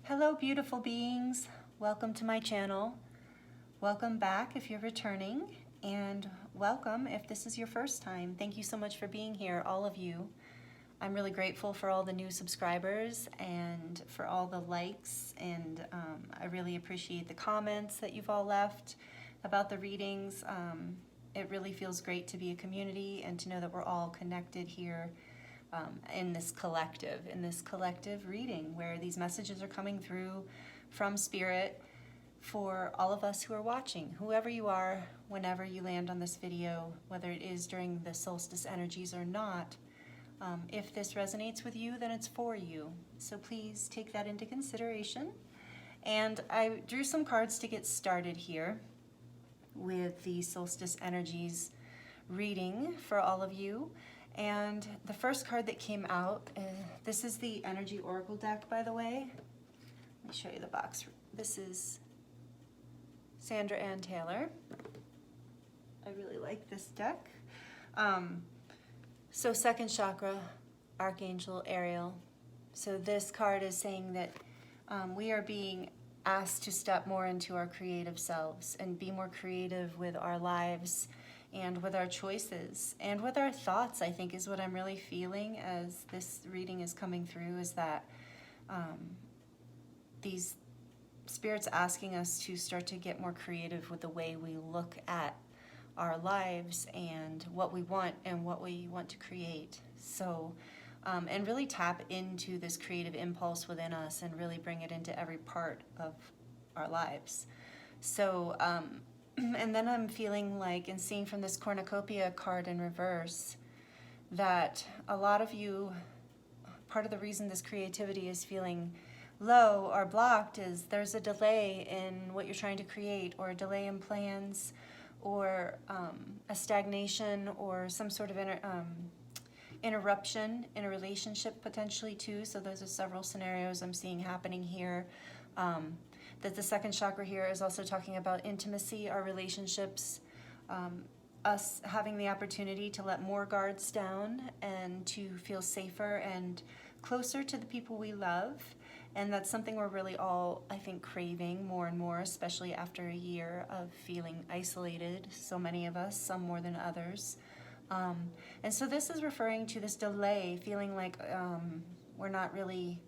Hello, beautiful beings. Welcome to my channel. Welcome back if you're returning, and welcome if this is your first time. Thank you so much for being here, all of you. I'm really grateful for all the new subscribers and for all the likes, and I really appreciate the comments that you've all left about the readings. It really feels great to be a community and to know that we're all connected here in this collective reading where these messages are coming through from Spirit for all of us who are watching, whoever you are, whenever you land on this video, whether it is during the solstice energies or not. If this resonates with you, then it's for you. So please take that into consideration. And I drew some cards to get started here with the solstice energies reading for all of you. And the first card that came out, this is the Energy Oracle deck, by the way. Let me show you the box. This is Sandra Ann Taylor. I really like this deck. So second chakra, Archangel Ariel. So this card is saying that we are being asked to step more into our creative selves and be more creative with our lives and with our choices and with our thoughts, I think, is what I'm really feeling as this reading is coming through, is that these spirits asking us to start to get more creative with the way we look at our lives and what we want to create. So, and really tap into this creative impulse within us and really bring it into every part of our lives. So, and then I'm feeling like, and seeing from this cornucopia card in reverse, that a lot of you, part of the reason this creativity is feeling low or blocked is there's a delay in what you're trying to create, or a delay in plans, or a stagnation, or some sort of interruption in a relationship potentially too. So those are several scenarios I'm seeing happening here. That the second chakra here is also talking about intimacy, our relationships, us having the opportunity to let more guards down and to feel safer and closer to the people we love. And that's something we're really all, I think, craving more and more, especially after a year of feeling isolated, so many of us, some more than others. And so this is referring to this delay, feeling like we're not really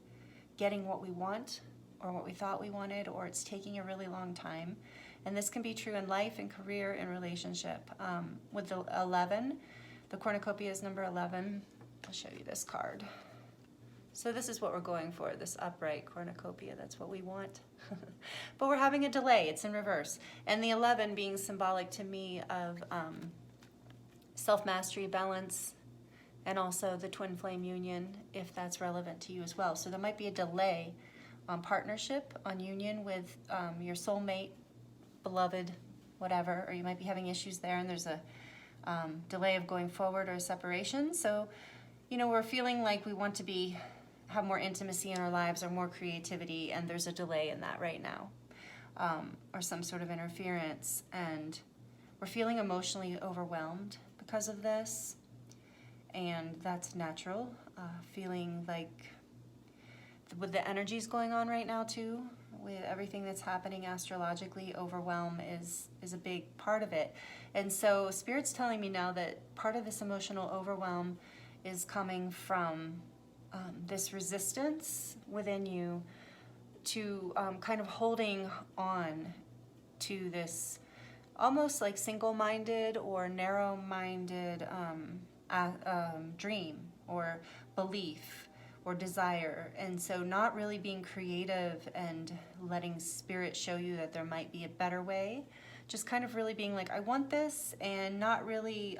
getting what we want or what we thought we wanted, or it's taking a really long time. And this can be true in life and career and relationship. With the 11, the cornucopia is number 11. I'll show you this card. So this is what we're going for, this upright cornucopia. That's what we want. But we're having a delay. It's in reverse. And the 11 being symbolic to me of self-mastery, balance, and also the twin flame union, if that's relevant to you as well. So there might be a delay on partnership, on union with your soulmate, beloved, whatever, or you might be having issues there, and there's a delay of going forward or a separation. So, you know, we're feeling like we want to have more intimacy in our lives or more creativity, and there's a delay in that right now, or some sort of interference, and we're feeling emotionally overwhelmed because of this, and that's natural. Feeling like, with the energies going on right now too, with everything that's happening astrologically, overwhelm is a big part of it. And so Spirit's telling me now that part of this emotional overwhelm is coming from this resistance within you to kind of holding on to this almost like single-minded or narrow-minded dream or belief or desire. And so not really being creative and letting Spirit show you that there might be a better way, just kind of really being like, I want this, and not really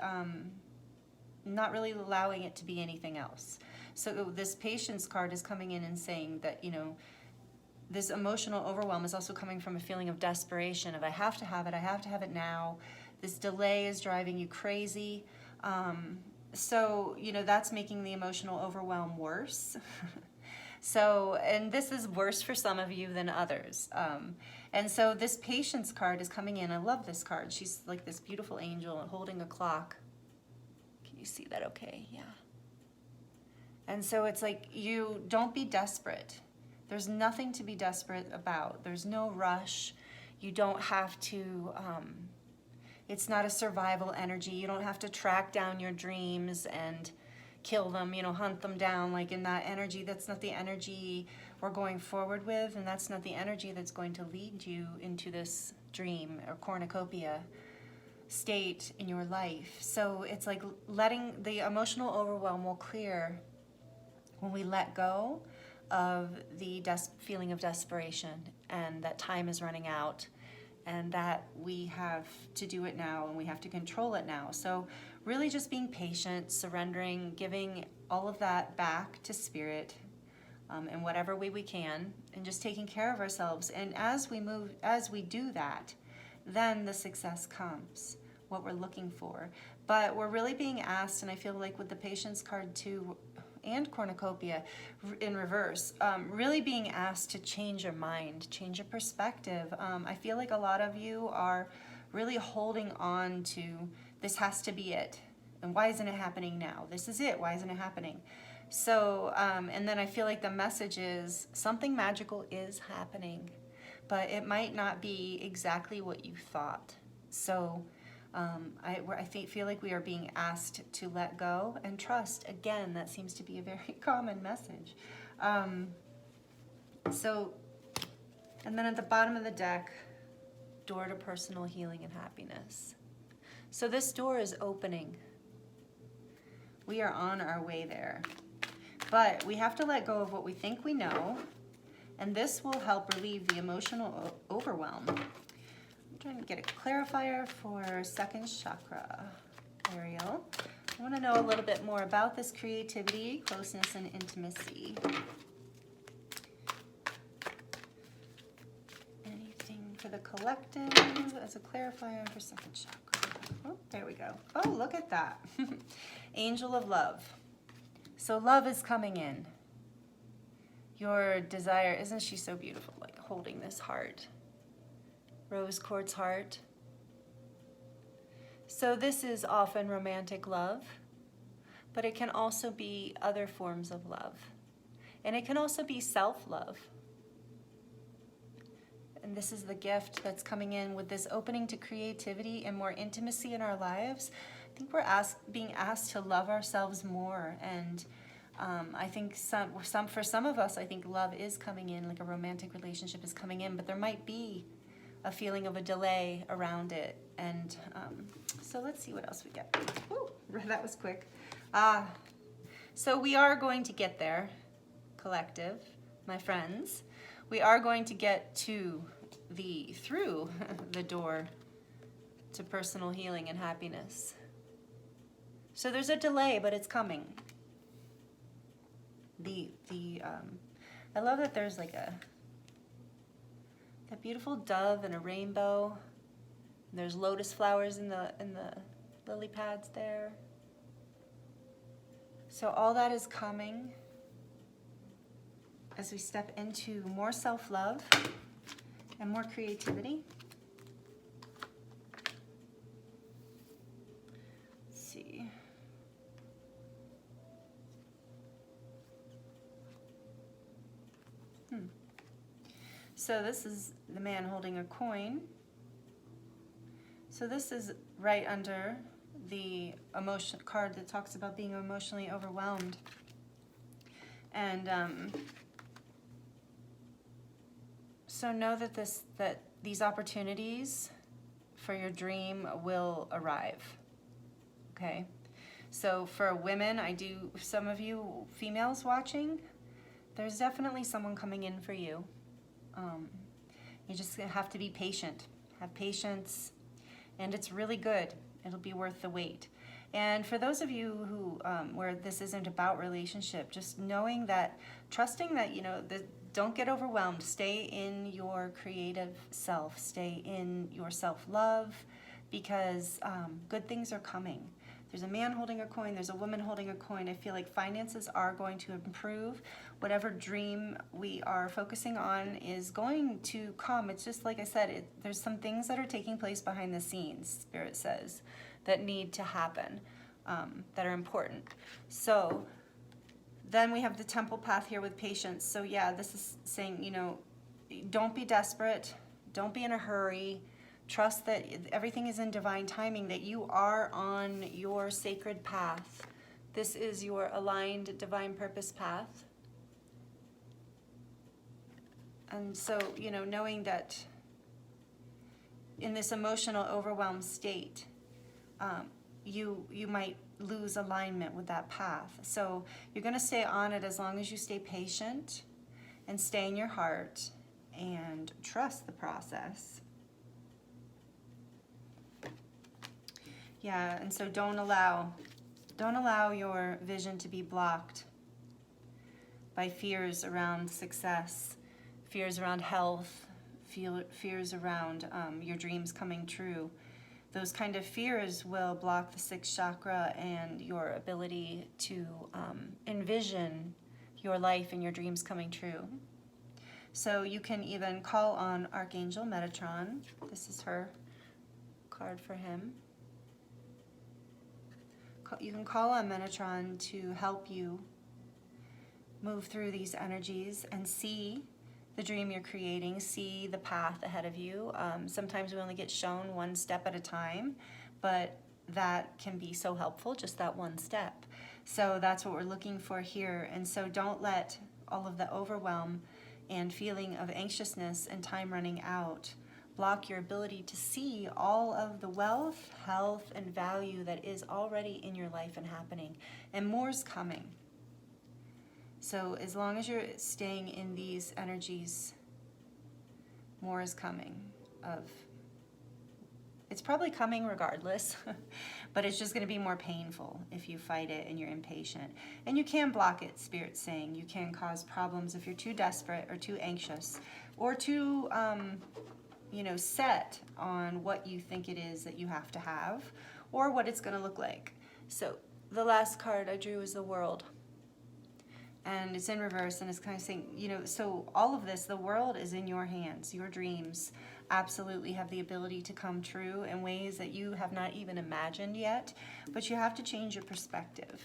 allowing it to be anything else. So this patience card is coming in and saying that, you know, this emotional overwhelm is also coming from a feeling of desperation, of I have to have it now. This delay is driving you crazy. So, you know, that's making the emotional overwhelm worse. So, and this is worse for some of you than others. And so this patience card is coming in. I love this card. She's like this beautiful angel holding a clock. Can you see that okay? Yeah. And so it's like, you don't be desperate. There's nothing to be desperate about. There's no rush. You don't have to, it's not a survival energy. You don't have to track down your dreams and kill them, you know, hunt them down like in that energy. That's not the energy we're going forward with, and that's not the energy that's going to lead you into this dream or cornucopia state in your life. So it's like letting the emotional overwhelm will clear when we let go of the feeling of desperation and that time is running out and that we have to do it now and we have to control it now. So really just being patient, surrendering, giving all of that back to spirit in whatever way we can, and just taking care of ourselves. And as we do that, then the success comes, what we're looking for. But we're really being asked, and I feel like with the patience card too, and cornucopia in reverse, really being asked to change your mind, change your perspective. I feel like a lot of you are really holding on to, this has to be it. And why isn't it happening now? This is it, why isn't it happening? So, and then I feel like the message is something magical is happening, but it might not be exactly what you thought. So I feel like we are being asked to let go and trust. Again, that seems to be a very common message. So, and then at the bottom of the deck, door to personal healing and happiness. So this door is opening. We are on our way there. But we have to let go of what we think we know, and this will help relieve the emotional overwhelm. I'm trying to get a clarifier for second chakra. Ariel, I want to know a little bit more about this creativity, closeness, and intimacy. Anything for the collective as a clarifier for second chakra? Oh, there we go. Oh, look at that. Angel of love. So love is coming in. Your desire, isn't she so beautiful, like holding this heart? Rose quartz heart. So this is often romantic love, but it can also be other forms of love. And it can also be self-love. And this is the gift that's coming in with this opening to creativity and more intimacy in our lives. I think we're being asked to love ourselves more, and I think for some of us, I think love is coming in, like a romantic relationship is coming in, but there might be a feeling of a delay around it. And so let's see what else we get. Woo, that was quick. So we are going to get there, collective, my friends. We are going to get to through the door to personal healing and happiness. So there's a delay, but it's coming. I love that there's like that beautiful dove and a rainbow. There's lotus flowers in the lily pads there. So all that is coming as we step into more self-love and more creativity. Let's see. So this is the man holding a coin. So this is right under the emotion card that talks about being emotionally overwhelmed. And so know that these opportunities for your dream will arrive. Okay? So for women, some of you females watching, there's definitely someone coming in for you. You just have to be patient. Have patience, and it's really good. It'll be worth the wait. And for those of you who where this isn't about relationship, just knowing that, trusting that, don't get overwhelmed. Stay in your creative self. Stay in your self-love, because good things are coming. There's a man holding a coin. There's a woman holding a coin. I feel like finances are going to improve. Whatever dream we are focusing on is going to come. It's just like I said, there's some things that are taking place behind the scenes, Spirit says, that need to happen, that are important. So Then we have the temple path here with patience. So yeah, this is saying, you know, don't be desperate. Don't be in a hurry. Trust that everything is in divine timing, that you are on your sacred path. This is your aligned divine purpose path. And so, you know, knowing that in this emotional overwhelmed state, you might lose alignment with that path. So you're going to stay on it as long as you stay patient and stay in your heart and trust the process. Yeah, and so don't allow your vision to be blocked by fears around success, fears around health, fears around your dreams coming true. Those kind of fears will block the sixth chakra and your ability to envision your life and your dreams coming true. So you can even call on Archangel Metatron. This is her card for him. You can call on Metatron to help you move through these energies and see the dream you're creating, see the path ahead of you. Sometimes we only get shown one step at a time, but that can be so helpful, just that one step. So that's what we're looking for here. And so don't let all of the overwhelm and feeling of anxiousness and time running out block your ability to see all of the wealth, health, and value that is already in your life and happening. And more's coming. So as long as you're staying in these energies, more is coming. It's probably coming regardless, but it's just going to be more painful if you fight it and you're impatient. And you can block it, Spirit's saying. You can cause problems if you're too desperate or too anxious or too set on what you think it is that you have to have or what it's going to look like. So the last card I drew is the World. And it's in reverse, and it's kind of saying, so all of this, the world is in your hands. Your dreams absolutely have the ability to come true in ways that you have not even imagined yet, but you have to change your perspective.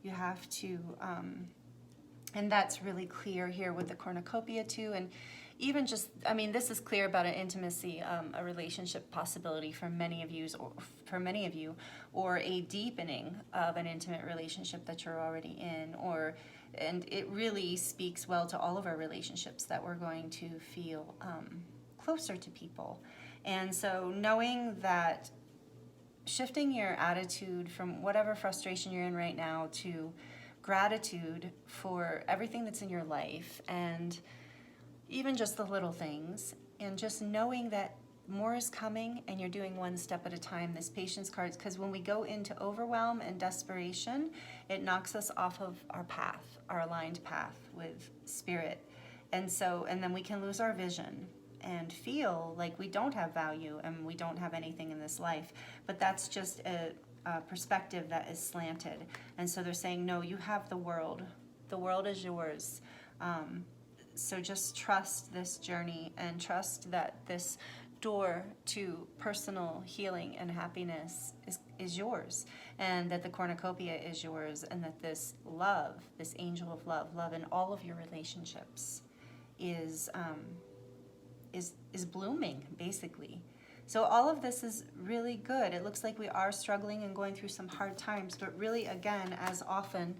You have to, and that's really clear here with the cornucopia too, and even just, this is clear about an intimacy, a relationship possibility for many of you, or a deepening of an intimate relationship that you're already in, and it really speaks well to all of our relationships that we're going to feel closer to people. And so knowing that shifting your attitude from whatever frustration you're in right now to gratitude for everything that's in your life, and even just the little things, and just knowing that more is coming and you're doing one step at a time. This patience card, because when we go into overwhelm and desperation, it knocks us off of our path, our aligned path with Spirit. And then we can lose our vision and feel like we don't have value and we don't have anything in this life. But that's just a perspective that is slanted. And so they're saying, no, you have the world. The world is yours. So just trust this journey and trust that this door to personal healing and happiness is yours, and that the cornucopia is yours, and that this love, this angel of love in all of your relationships is blooming, basically. So all of this is really good. It looks like we are struggling and going through some hard times, but really, again, as often,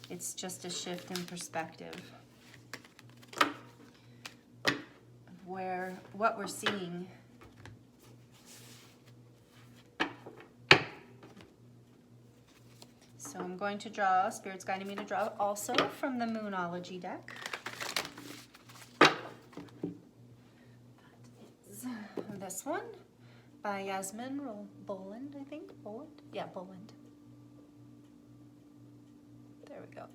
it's just a shift in perspective. Where what we're seeing so I'm going to draw, Spirit's guiding me to draw also from the Moonology deck. That is this one by Yasmin Boland, I think. Boland? Yeah, Boland. There we go.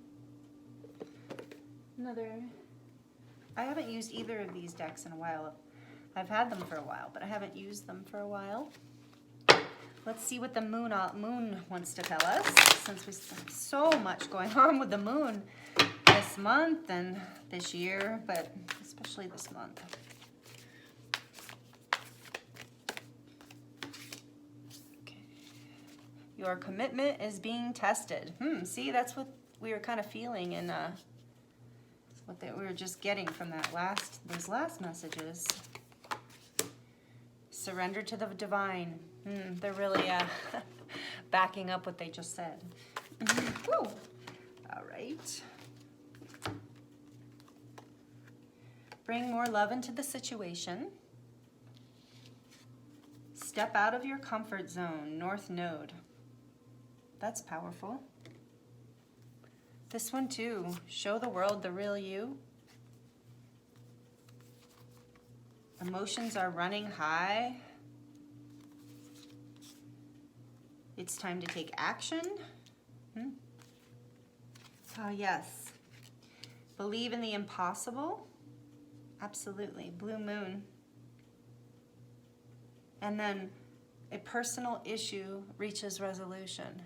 I haven't used either of these decks in a while. I've had them for a while, but I haven't used them for a while. Let's see what the moon wants to tell us, since we have so much going on with the moon this month and this year, but especially this month. Okay. Your commitment is being tested. See, that's what we were kind of feeling in what we were just getting from those last messages. Surrender to the divine. They're really backing up what they just said. Woo. All right. Bring more love into the situation. Step out of your comfort zone, North Node. That's powerful. This one too, show the world the real you. Emotions are running high. It's time to take action. Oh yes. Believe in the impossible. Absolutely. Blue moon. And then a personal issue reaches resolution.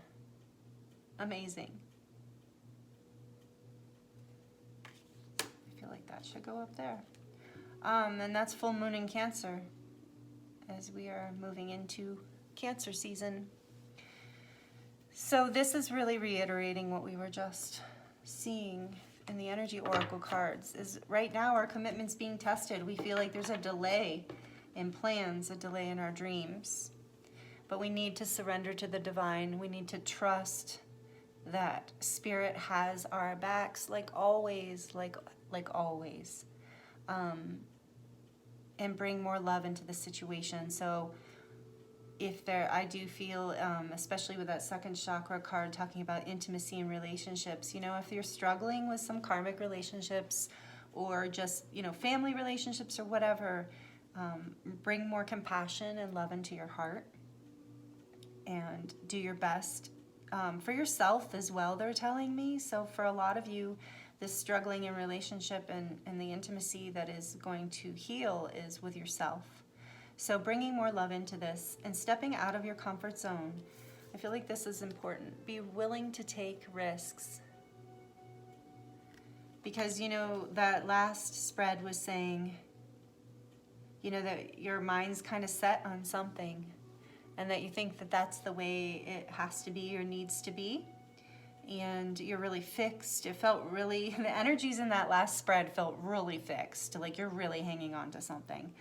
Amazing. I feel like that should go up there. And that's full moon in Cancer as we are moving into Cancer season. So this is really reiterating what we were just seeing in the energy oracle cards. Is right now our commitment's being tested. We feel like there's a delay in plans, a delay in our dreams. But we need to surrender to the divine. We need to trust that Spirit has our backs, like always, like always. And bring more love into the situation. So I do feel, especially with that second chakra card talking about intimacy and relationships, if you're struggling with some karmic relationships or just, family relationships or whatever, bring more compassion and love into your heart and do your best for yourself as well, they're telling me. So for a lot of you, this struggling in relationship and the intimacy that is going to heal is with yourself. So bringing more love into this and stepping out of your comfort zone. I feel like this is important. Be willing to take risks. Because, that last spread was saying, that your mind's kind of set on something and that you think that that's the way it has to be or needs to be. And you're really fixed. It felt really, the energies in that last spread felt really fixed, like you're really hanging on to something.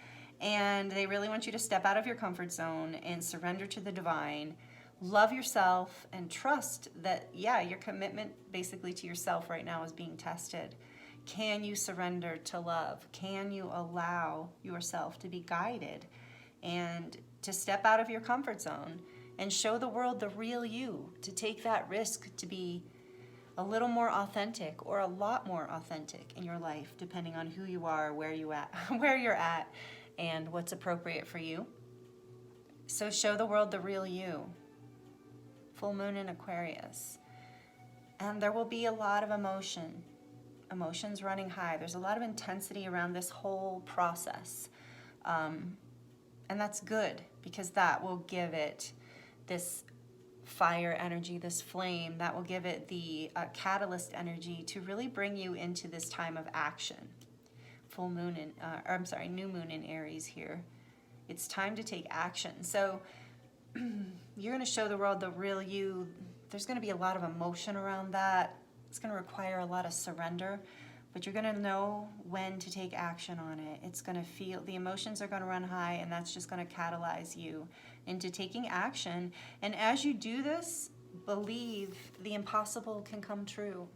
And they really want you to step out of your comfort zone and surrender to the divine, love yourself, and trust that, your commitment basically to yourself right now is being tested. Can you surrender to love? Can you allow yourself to be guided and to step out of your comfort zone and show the world the real you, to take that risk to be a little more authentic or a lot more authentic in your life, depending on who you are, where you're at, and what's appropriate for you. So show the world the real you. Full moon in Aquarius. And there will be a lot of emotions running high. There's a lot of intensity around this whole process. And that's good, because that will give it this fire energy, this flame, that will give it the catalyst energy to really bring you into this time of action. New moon in Aries here. It's time to take action. So you're going to show the world the real you. There's going to be a lot of emotion around that. It's going to require a lot of surrender, but you're going to know when to take action on it. It's going to feel, the emotions are going to run high, and that's just going to catalyze you into taking action. And as you do this, believe the impossible can come true.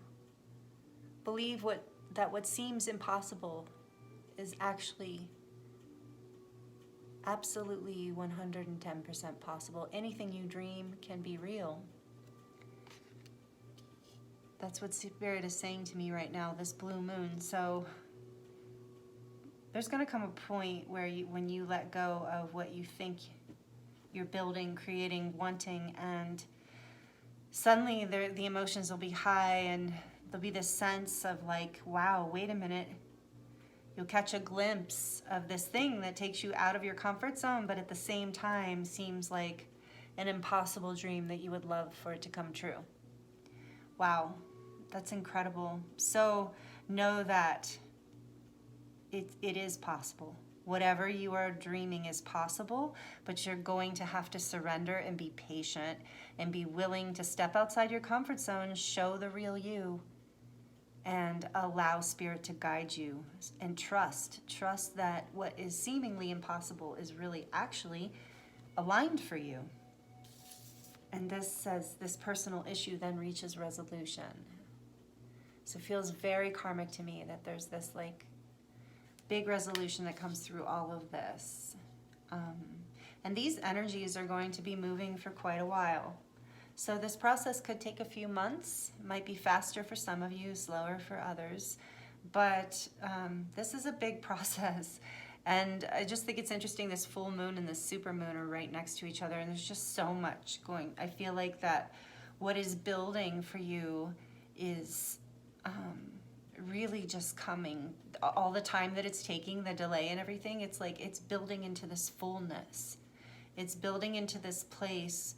Believe that what seems impossible is actually absolutely 110% possible. Anything you dream can be real. That's what Spirit is saying to me right now, this blue moon. So there's going to come a point where when you let go of what you think you're building, creating, wanting, and suddenly the emotions will be high, and there'll be this sense of like, wow, wait a minute. You'll catch a glimpse of this thing that takes you out of your comfort zone, but at the same time seems like an impossible dream that you would love for it to come true. Wow, that's incredible. So know that it is possible. Whatever you are dreaming is possible, but you're going to have to surrender and be patient and be willing to step outside your comfort zone, show the real you, and allow Spirit to guide you. And trust that what is seemingly impossible is really actually aligned for you. And this says this personal issue then reaches resolution. So it feels very karmic to me that there's this like big resolution that comes through all of this. And these energies are going to be moving for quite a while. So this process could take a few months. It might be faster for some of you, slower for others. But this is a big process. And I just think it's interesting, this full moon and this super moon are right next to each other. And there's just so much going. I feel like that what is building for you is really just coming. All the time that it's taking, the delay and everything, it's like it's building into this fullness. It's building into this place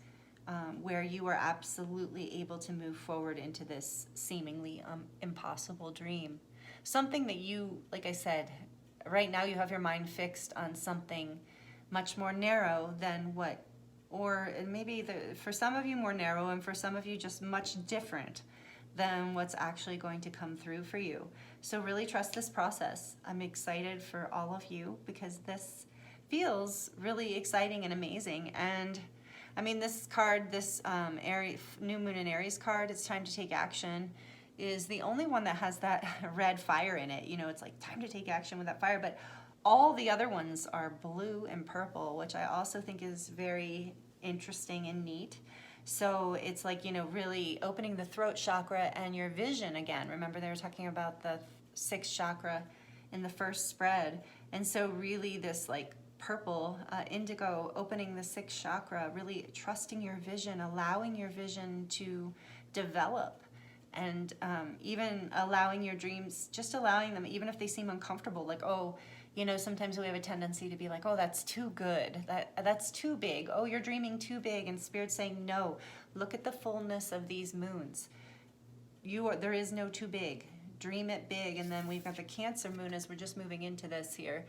where you are absolutely able to move forward into this seemingly impossible dream. Something that you, like I said, right now you have your mind fixed on something much more narrow than what, or maybe for some of you more narrow, and for some of you just much different than what's actually going to come through for you. So really trust this process. I'm excited for all of you because this feels really exciting and amazing. And I mean, this card, this Aries, New Moon in Aries card, it's time to take action, is the only one that has that red fire in it. You know, it's like time to take action with that fire, but all the other ones are blue and purple, which I also think is very interesting and neat. So it's like, you know, really opening the throat chakra and your vision again. Remember they were talking about the sixth chakra in the first spread. And so really this like purple, indigo, opening the sixth chakra, really trusting your vision, allowing your vision to develop, and even allowing your dreams, just allowing them, even if they seem uncomfortable, like, oh, you know, sometimes we have a tendency to be like, oh, that's too good, that's too big, oh, you're dreaming too big, and Spirit's saying, no, look at the fullness of these moons. There is no too big. Dream it big. And then we've got the Cancer moon as we're just moving into this here.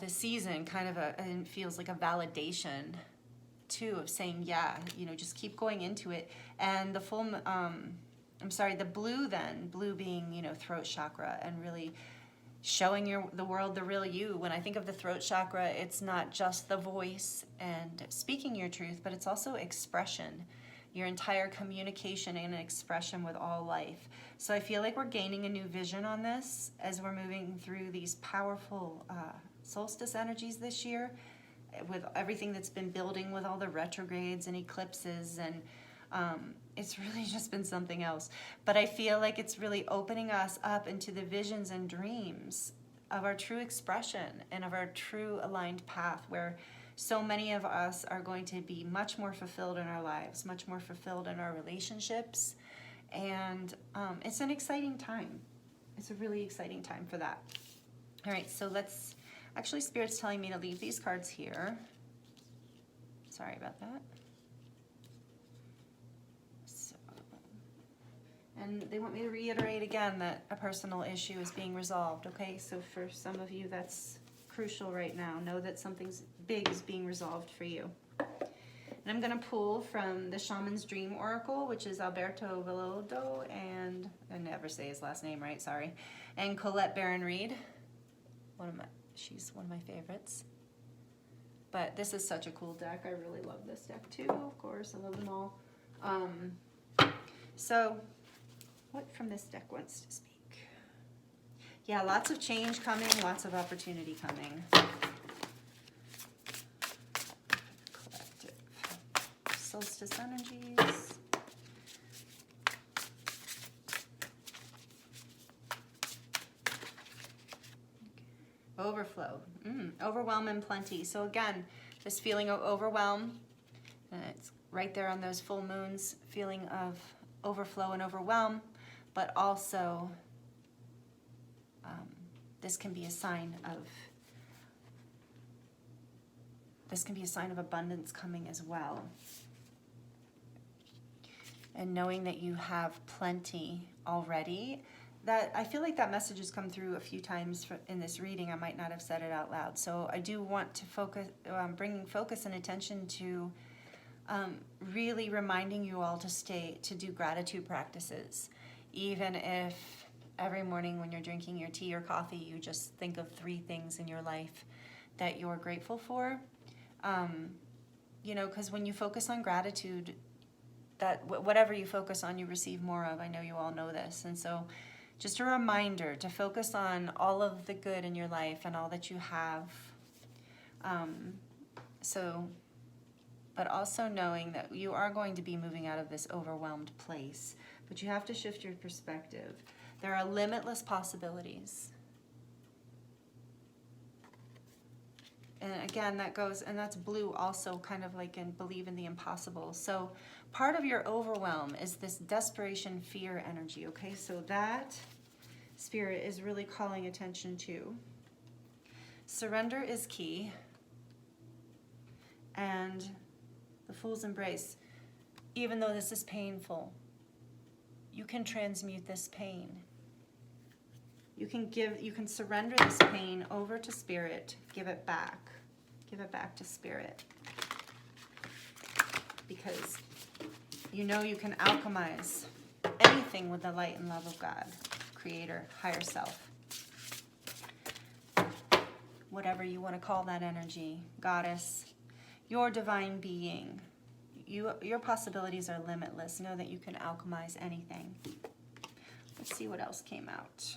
This season kind of it feels like a validation too of saying, yeah, you know, just keep going into it. And the full, the blue being, you know, throat chakra, and really showing the world the real you. When I think of the throat chakra, it's not just the voice and speaking your truth, but it's also expression, your entire communication and expression with all life. So I feel like we're gaining a new vision on this as we're moving through these powerful solstice energies this year, with everything that's been building with all the retrogrades and eclipses, and it's really just been something else. But I feel like it's really opening us up into the visions and dreams of our true expression and of our true aligned path, where so many of us are going to be much more fulfilled in our lives, much more fulfilled in our relationships. And it's an exciting time. It's a really exciting time for that. All right, so actually Spirit's telling me to leave these cards here. Sorry about that. And they want me to reiterate again that a personal issue is being resolved, okay? So for some of you, that's crucial right now. Know that something big is being resolved for you. And I'm going to pull from the Shaman's Dream Oracle, which is Alberto Velodo, and I never say his last name right, sorry, and Colette Barron-Reed. She's one of my favorites. But this is such a cool deck. I really love this deck too, of course. I love them all. So what from this deck wants to speak? Yeah, lots of change coming, lots of opportunity coming. Collective solstice energies. Overflow, overwhelm and plenty. So again, this feeling of overwhelm, and it's right there on those full moons, feeling of overflow and overwhelm, but also this can be a sign of abundance coming as well. And knowing that you have plenty already, that I feel like that message has come through a few times in this reading. I might not have said it out loud. So I do want to focus, bringing focus and attention to really reminding you all to do gratitude practices. Even if every morning when you're drinking your tea or coffee, you just think of 3 things in your life that you're grateful for. You know, because when you focus on gratitude, that whatever you focus on, you receive more of. I know you all know this. And so just a reminder to focus on all of the good in your life and all that you have. But also knowing that you are going to be moving out of this overwhelmed place. But you have to shift your perspective. There are limitless possibilities. And again, that goes, and that's blue also, kind of like in believe in the impossible. So part of your overwhelm is this desperation, fear energy, okay? So that Spirit is really calling attention to. Surrender is key. And the Fool's Embrace, even though this is painful, you can transmute this pain. You can surrender this pain over to Spirit, give it back. Give it back to Spirit. Because you know you can alchemize anything with the light and love of God, Creator, Higher Self. Whatever you want to call that energy, Goddess, your divine being. Your possibilities are limitless. Know that you can alchemize anything. Let's see what else came out.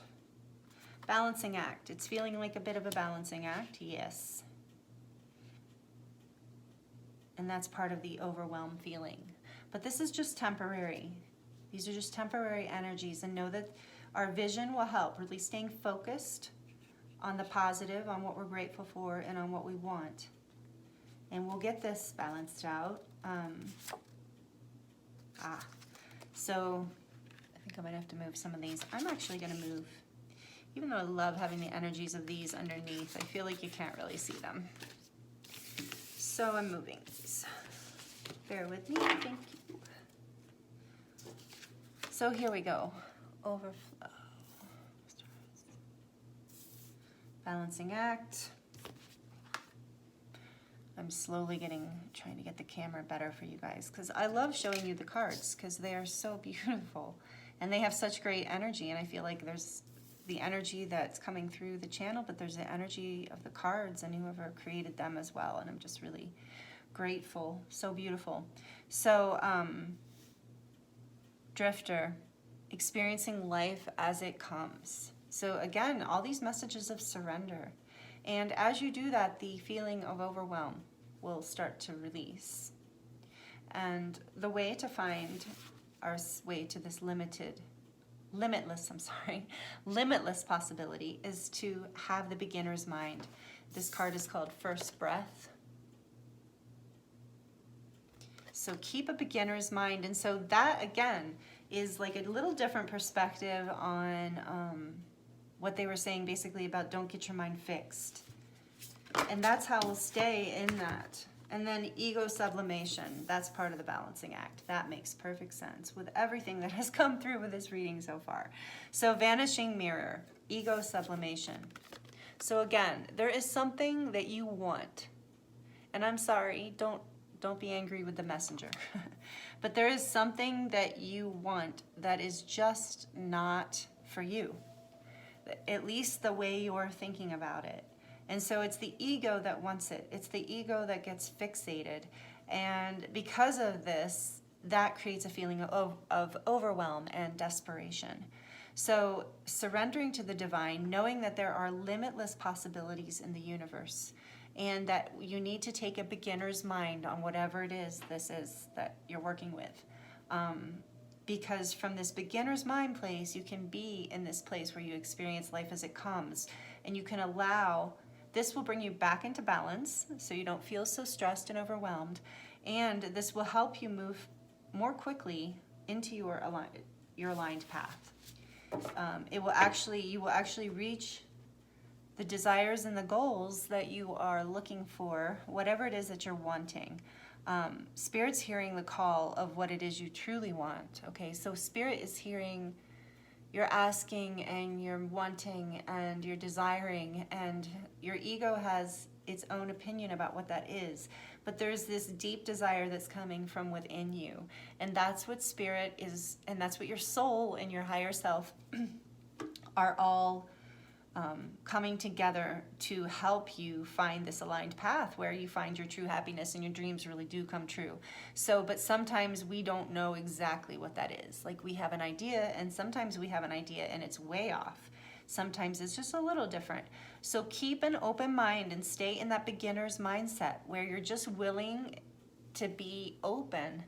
Balancing act. It's feeling like a bit of a balancing act. Yes. And that's part of the overwhelm feeling. But this is just temporary. These are just temporary energies. And know that our vision will help. Really staying focused on the positive, on what we're grateful for, and on what we want. And we'll get this balanced out. So I think I might have to move some of these. I'm actually going to move. Even though I love having the energies of these underneath, I feel like you can't really see them. So I'm moving these. Bear with me, thank you. So here we go. Overflow. Balancing act. I'm slowly trying to get the camera better for you guys, because I love showing you the cards because they are so beautiful and they have such great energy. And I feel like there's the energy that's coming through the channel, but there's the energy of the cards and whoever created them as well. And I'm just really grateful. So beautiful. So, Drifter, experiencing life as it comes. So again, all these messages of surrender. And as you do that, the feeling of overwhelm will start to release. And the way to find our way to this limitless possibility is to have the beginner's mind. This card is called First Breath. So keep a beginner's mind. And so that, again, is like a little different perspective on what they were saying basically about don't get your mind fixed. And that's how we'll stay in that. And then ego sublimation, that's part of the balancing act. That makes perfect sense with everything that has come through with this reading so far. So vanishing mirror, ego sublimation. So again, there is something that you want. And I'm sorry, don't be angry with the messenger. But there is something that you want that is just not for you. At least the way you're thinking about it. And so it's the ego that wants it. It's the ego that gets fixated. And because of this, that creates a feeling of overwhelm and desperation. So surrendering to the divine, knowing that there are limitless possibilities in the universe, and that you need to take a beginner's mind on whatever it is this is that you're working with. Because from this beginner's mind place, you can be in this place where you experience life as it comes. And you can allow, this will bring you back into balance so you don't feel so stressed and overwhelmed. And this will help you move more quickly into your aligned path. You will actually reach the desires and the goals that you are looking for, whatever it is that you're wanting. Spirit's hearing the call of what it is you truly want, okay? So Spirit is hearing you're asking and you're wanting and you're desiring, and your ego has its own opinion about what that is. But there's this deep desire that's coming from within you. And that's what spirit is, and that's what your soul and your higher self are all coming together to help you find this aligned path where you find your true happiness and your dreams really do come true. So, but sometimes we don't know exactly what that is. Like, we have an idea, and sometimes we have an idea and it's way off. Sometimes it's just a little different. So keep an open mind and stay in that beginner's mindset where you're just willing to be open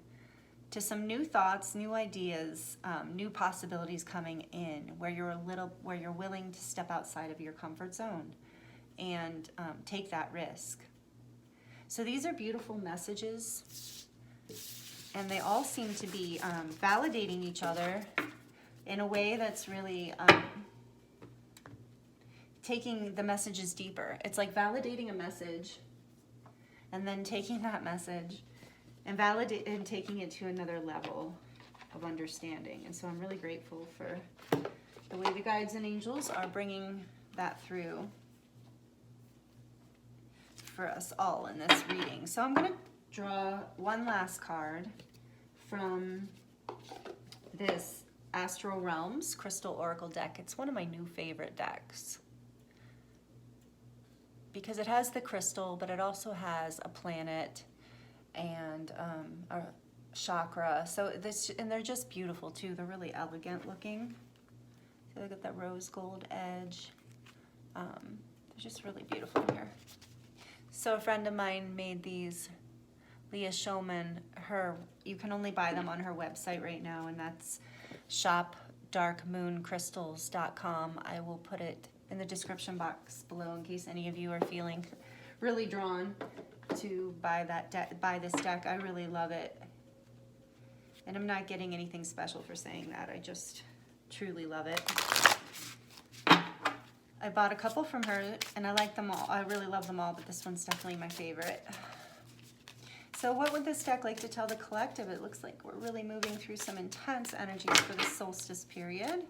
to some new thoughts, new ideas, new possibilities coming in, where you're willing to step outside of your comfort zone and take that risk. So these are beautiful messages, and they all seem to be validating each other in a way that's really taking the messages deeper. It's like validating a message and then taking that message and taking it to another level of understanding. And so I'm really grateful for the way the guides and angels are bringing that through for us all in this reading. So I'm going to draw one last card from this Astral Realms Crystal Oracle deck. It's one of my new favorite decks because it has the crystal, but it also has a planet and a chakra. So this, and they're just beautiful too. They're really elegant looking. So they got that rose gold edge. They're just really beautiful here. So a friend of mine made these, Leah Shaman. You can only buy them on her website right now, and that's shopdarkmooncrystals.com. I will put it in the description box below in case any of you are feeling really drawn to buy this deck. I really love it, and I'm not getting anything special for saying that. I just truly love it. I bought a couple from her and I like them all. I really love them all, but this one's definitely my favorite. So what would this deck like to tell the collective? It looks like we're really moving through some intense energies for the solstice period.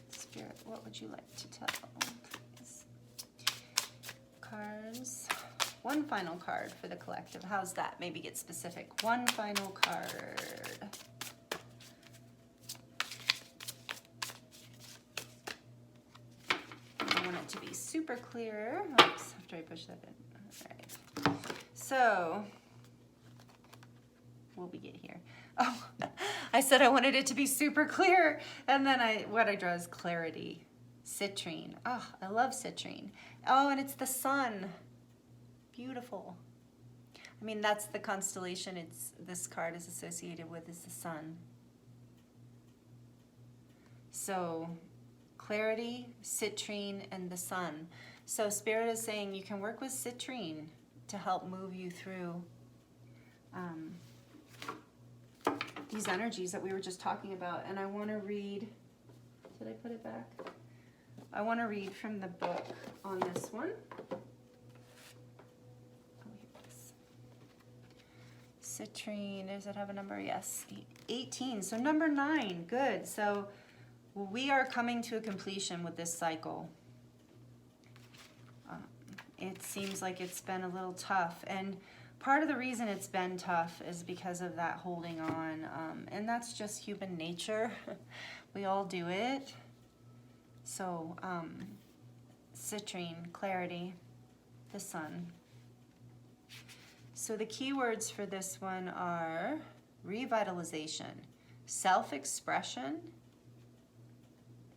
Spirit, what would you like to tell? Please. Cards. One final card for the collective. How's that? Maybe get specific. One final card. I want it to be super clear. Oops, after I push that in. All right. So, what we get here? Oh, I said I wanted it to be super clear, and then what I draw is clarity. Citrine. Oh, I love citrine. Oh, and it's the sun. Beautiful. I mean, that's the constellation this card is associated with, is the sun. So, clarity, citrine, and the sun. So Spirit is saying you can work with citrine to help move you through these energies that we were just talking about. And I want to read, did I put it back? I want to read from the book on this one. Oh, here it is. Citrine, does it have a number? Yes, 18. So number 9, good. So we are coming to a completion with this cycle. It seems like it's been a little tough, and part of the reason it's been tough is because of that holding on, and that's just human nature. We all do it. So, citrine, clarity, the sun. So the keywords for this one are revitalization, self-expression,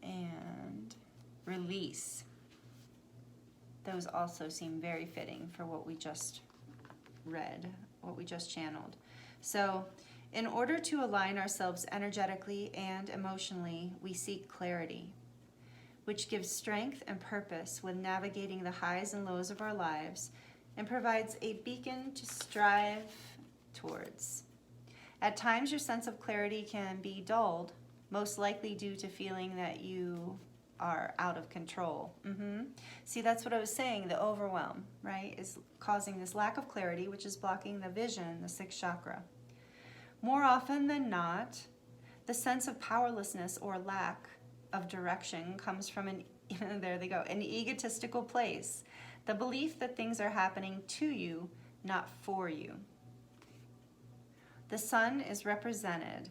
and release. Those also seem very fitting for what we just read, what we just channeled. So, in order to align ourselves energetically and emotionally, we seek clarity, which gives strength and purpose when navigating the highs and lows of our lives and provides a beacon to strive towards. At times, your sense of clarity can be dulled, most likely due to feeling that you are out of control. See, that's what I was saying, the overwhelm, right, is causing this lack of clarity, which is blocking the vision, the 6th chakra. More often than not, the sense of powerlessness or lack of direction comes from there they go, an egotistical place. The belief that things are happening to you, not for you. The sun is represented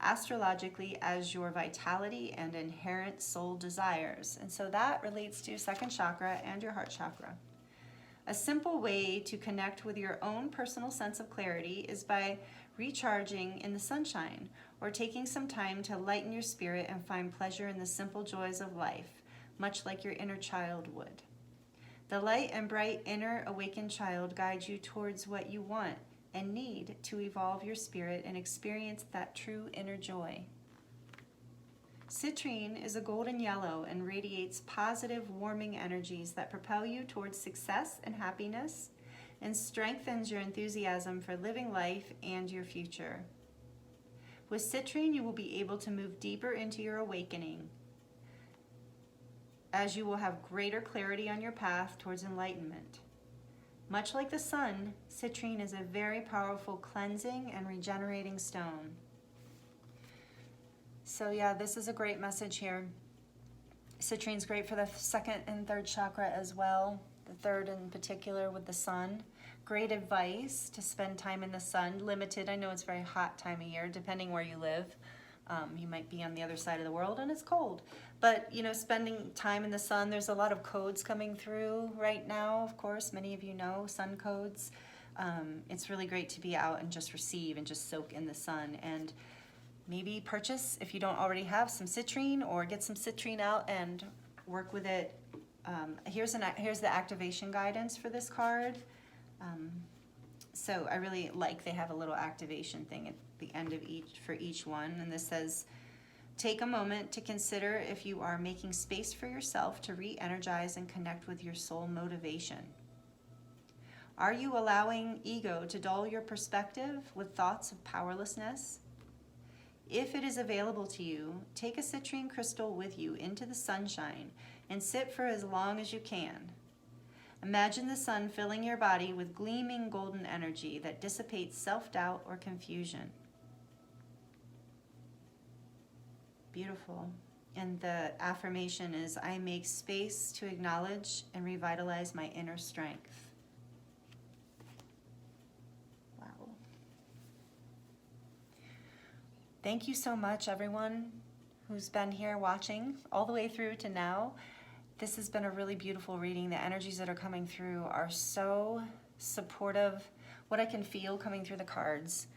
astrologically as your vitality and inherent soul desires. And so that relates to your second chakra and your heart chakra. A simple way to connect with your own personal sense of clarity is by recharging in the sunshine or taking some time to lighten your spirit and find pleasure in the simple joys of life, much like your inner child would. The light and bright inner awakened child guides you towards what you want and need to evolve your spirit and experience that true inner joy. Citrine is a golden yellow and radiates positive, warming energies that propel you towards success and happiness and strengthens your enthusiasm for living life and your future. With citrine, you will be able to move deeper into your awakening, as you will have greater clarity on your path towards enlightenment. Much like the sun, citrine is a very powerful cleansing and regenerating stone. So yeah, this is a great message here. Citrine's great for the second and third chakra as well. The third in particular with the sun. Great advice to spend time in the sun. Limited, I know it's a very hot time of year, depending where you live. You might be on the other side of the world and it's cold. But, you know, spending time in the sun, there's a lot of codes coming through right now, of course. Many of you know sun codes. It's really great to be out and just receive and just soak in the sun. And maybe purchase, if you don't already have, some citrine, or get some citrine out and work with it. Here's the activation guidance for this card. So I really like they have a little activation thing at the end of each one, and this says, take a moment to consider if you are making space for yourself to re-energize and connect with your soul motivation. Are you allowing ego to dull your perspective with thoughts of powerlessness? If it is available to you, take a citrine crystal with you into the sunshine and sit for as long as you can. Imagine the sun filling your body with gleaming golden energy that dissipates self-doubt or confusion. Beautiful. And the affirmation is, I make space to acknowledge and revitalize my inner strength. Wow. Thank you so much, everyone who's been here watching all the way through to now. This has been a really beautiful reading. The energies that are coming through are so supportive. What I can feel coming through the cards,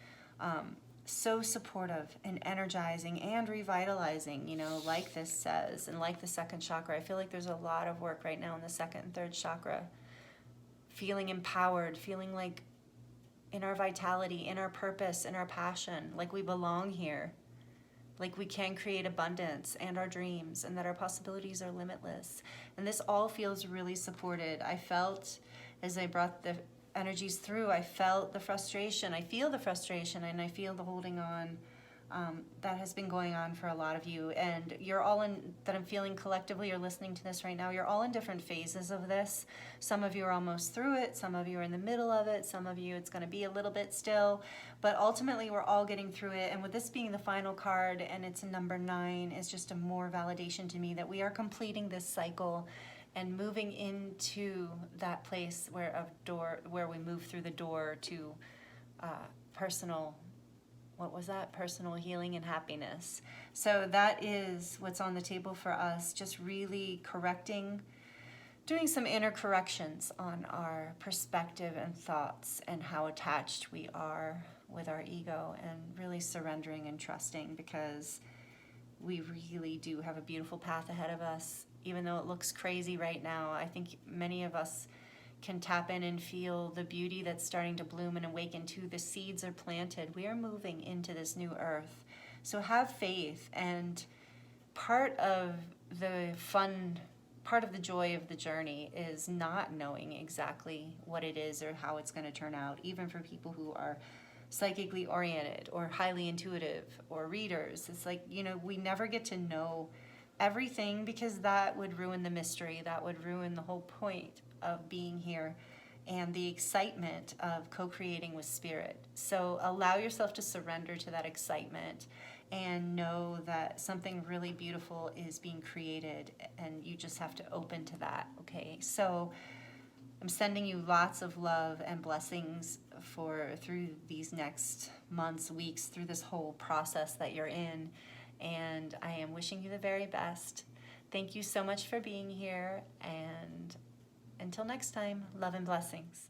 so supportive and energizing and revitalizing, you know, like this says, and like the second chakra. I feel like there's a lot of work right now in the second and third chakra. Feeling empowered, feeling like in our vitality, in our purpose, in our passion, like we belong here. Like we can create abundance and our dreams, and that our possibilities are limitless. And this all feels really supported. I felt, as I brought the energies through, I felt the frustration. I feel the frustration, and I feel the holding on that has been going on for a lot of you. And you're all in, that I'm feeling collectively, you're listening to this right now, you're all in different phases of this. Some of you are almost through it. Some of you are in the middle of it. Some of you, it's going to be a little bit still. But ultimately, we're all getting through it. And with this being the final card, and it's a number 9, is just a more validation to me that we are completing this cycle and moving into that place where we move through the door to personal, what was that? Personal healing and happiness. So that is what's on the table for us, just really correcting, doing some inner corrections on our perspective and thoughts and how attached we are with our ego, and really surrendering and trusting, because we really do have a beautiful path ahead of us. Even though it looks crazy right now, I think many of us can tap in and feel the beauty that's starting to bloom and awaken too. The seeds are planted. We are moving into this new earth. So have faith, and part of the fun, part of the joy of the journey is not knowing exactly what it is or how it's going to turn out, even for people who are psychically oriented or highly intuitive or readers. It's like, you know, we never get to know everything, because that would ruin the mystery. That would ruin the whole point of being here. and the excitement of co-creating with spirit. So allow yourself to surrender to that excitement and know that something really beautiful is being created, and you just have to open to that, okay? So I'm sending you lots of love and blessings through these next months, weeks, through this whole process that you're in, and I am wishing you the very best. Thank you so much for being here, and until next time, love and blessings.